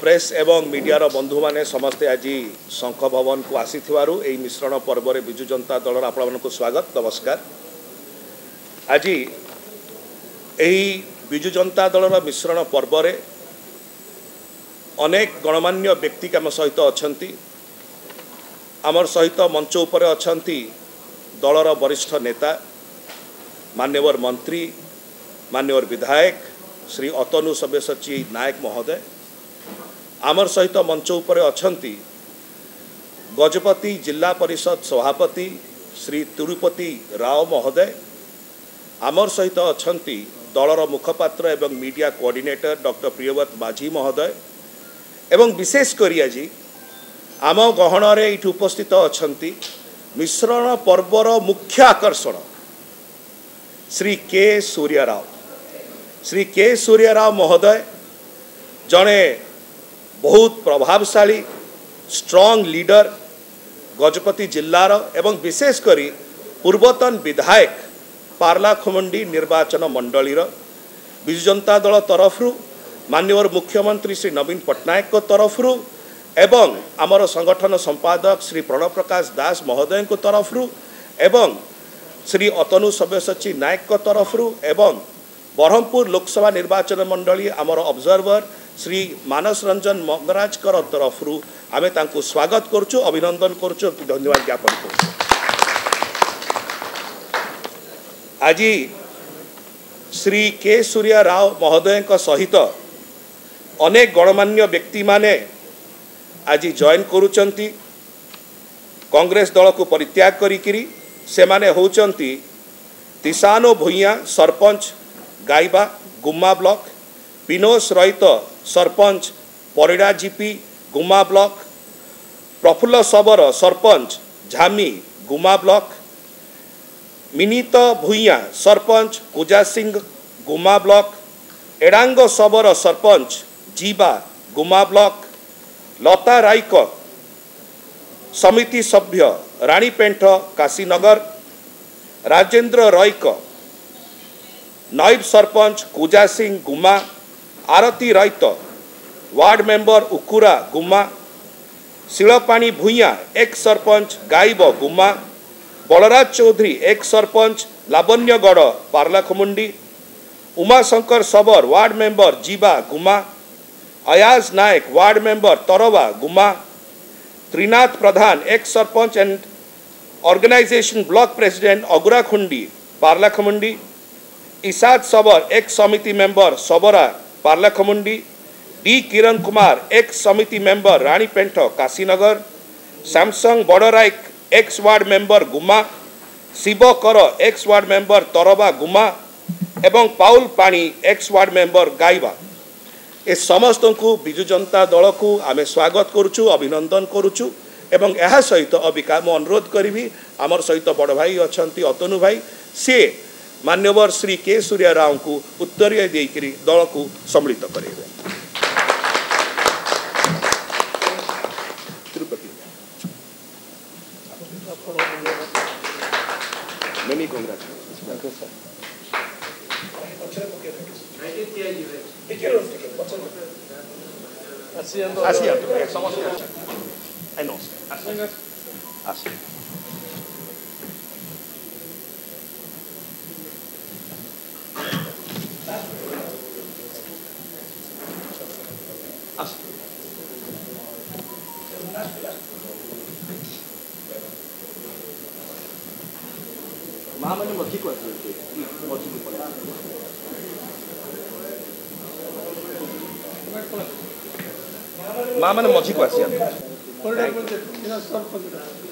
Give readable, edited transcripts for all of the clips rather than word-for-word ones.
Press एवं media बंधु माने समस्ते आज शंख भवन को आसी मिश्रण पर्व में विजु जनता दल आपण को स्वागत नमस्कार। आज विजु जनता दल मिश्रण पर्व में अनेक गणमान्य व्यक्ति आम सहित अच्छा आमर सहित मंच उपर अच्छा दलर वरिष्ठ नेता मान्यवर मंत्री मान्यवर विधायक श्री अतनु सब्यसाची नायक महोदय आमर सहित मंच उपर अच्छा गजपति जिला परिषद सभापति श्री तिरुपति राव महोदय आमर सहित अच्छा दलर मुखपात्र एवं मीडिया कोऑर्डिनेटर डॉक्टर प्रियव्रत माझी महोदय एवं विशेषकर आज आम गहन ये उपस्थित अच्छा मिश्रण पर्वर मुख्य आकर्षण श्री के सूर्यराव श्री के सूर्यराव महोदय जड़े बहुत प्रभावशाली स्ट्रॉन्ग लीडर गजपति जिलार एवं विशेषकर पूर्वतन विधायक पार्लाखमुंडी निर्वाचन मंडलीर विजु जनता दल तरफ माननीय मुख्यमंत्री श्री नवीन पट्टनायक तरफ एवं आमर संगठन संपादक श्री प्रणव प्रकाश दास महोदय तरफ एवं श्री अतनु सब्यसाची नायक तरफ एवं बरहमपुर लोकसभा निर्वाचन मंडली आमर ऑब्जर्वर श्री मानस रंजन मंगराज तरफ आम तांको स्वागत करुचु अभिनंदन करुचु धन्यवाद ज्ञापन करुचु। आज श्री के सूर्य राव महोदय सहित अनेक गणमान्य व्यक्ति माने आज जॉइन करुचंती कांग्रेस दल को परित्याग करी से माने होचंती तिसानो भुइया सरपंच गाइबा गुम्मा ब्लॉक पिनोस रहित सरपंच परिडा जीपी गुम्मा ब्लॉक प्रफुल्ल सबर सरपंच झामी गुम्मा ब्लॉक मिनीत भुइया सरपंच कुजा सिंह गुम्मा ब्लॉक एडांग सबर सरपंच जीबा गुम्मा ब्लॉक लता राइक समिति सभ्य रानीपेंठ काशीनगर राजेंद्र रईक नायब सरपंच कुजा सिंह गुम्मा आरती राइत वार्ड मेंबर उकुरा गुम्मा शिलपाणी भुइया एक सरपंच गाइब गुम्मा बलराज चौधरी एक sarpanch लावण्यगढ़ Paralakhemundi Umashankar Sabar ward member Jiba Gumma Ayaz Nayak ward member Tarava Gumma Trinath Pradhan ex sarpanch and organization block president Agurakhundi Paralakhemundi Isad Sabar ex samiti member Sabara Paralakhemundi D Kiran Kumar ex samiti member Ranipenth Kashinagar Samsung Badaraik ex ward member Gumma Shiva Kar ex ward member Tarava Gumma एवं Paul Pani ex ward member Gaiba ए समस्त को विजु जनता दल को आमे स्वागत करुचु अभिनंदन करुचु एवं यह सहित अबिका मु अनुरोध करी आमर सहित बड़ भाई अच्छा अतनु भाई सी मान्यवर श्री के सूर्य राव को उत्तरीय देकर दल को सम्मिलित करेंगे। मेनी माँ मैंने मक्खी को माँ मैंने मझी को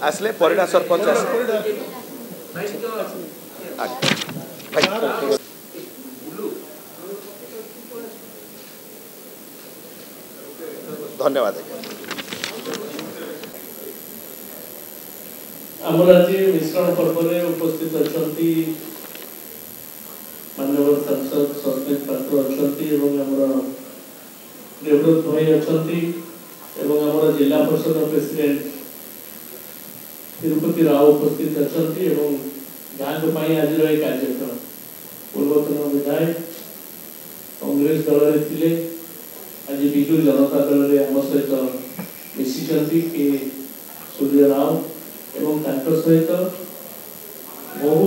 आसले परिडा सरपंच धन्यवाद। आमर आज मिश्रण पर्व में उपस्थित अच्छा माननीय सांसद सस्मित पात्र अच्छा प्रियव्रत भाई अच्छा जिला परिषद प्रेसिडेंट तिरुपति राव उपस्थित अच्छा गाँव आज कार्यक्रम पूर्वतन विधायक कांग्रेस दल थे आज विजु जनता दल में आम सहित मिशिंट के सूर्य राव एवं सहित बहु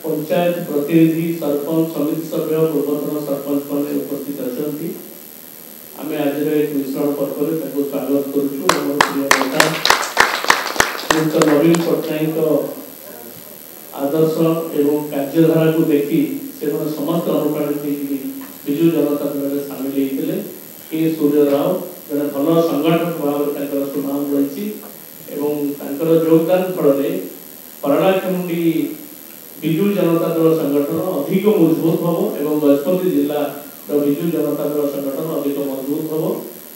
पंचायत प्रतिनिधि सरपंच समिति सभ्य पूर्वतन सरपंच मैंने उपस्थित अच्छा आम आज एक मिश्रण पर्व में स्वागत करुँ नवीन पट्टनायक आदर्श एवं कार्यधारा को देखी से समस्त अनुप्राणित विजु जनता दल में सामिल होते के सूर्य राव जड़े भल संगठक भाव में सुनाम रही योगदान फल परालाखेमुंडी विजु जनता दल संगठन अधिक मजबूत हम एवं गजपति जिला विजु जनता दल संगठन अधिक मजबूत हम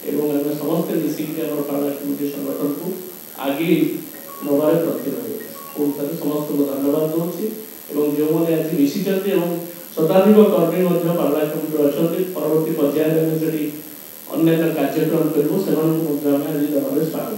एवं आम समस्ते मिसिक परालाखेमुंडी संगठन को आगे नबार प्रति समस्त को धन्यवाद दूसरी जो मैंने आज मिशिंट शताधिक कर्मी परालाखेमुंडी अच्छा परवर्ती पर्यायर में अन्य कार्यक्रम करूँ से आज दल में स्वागत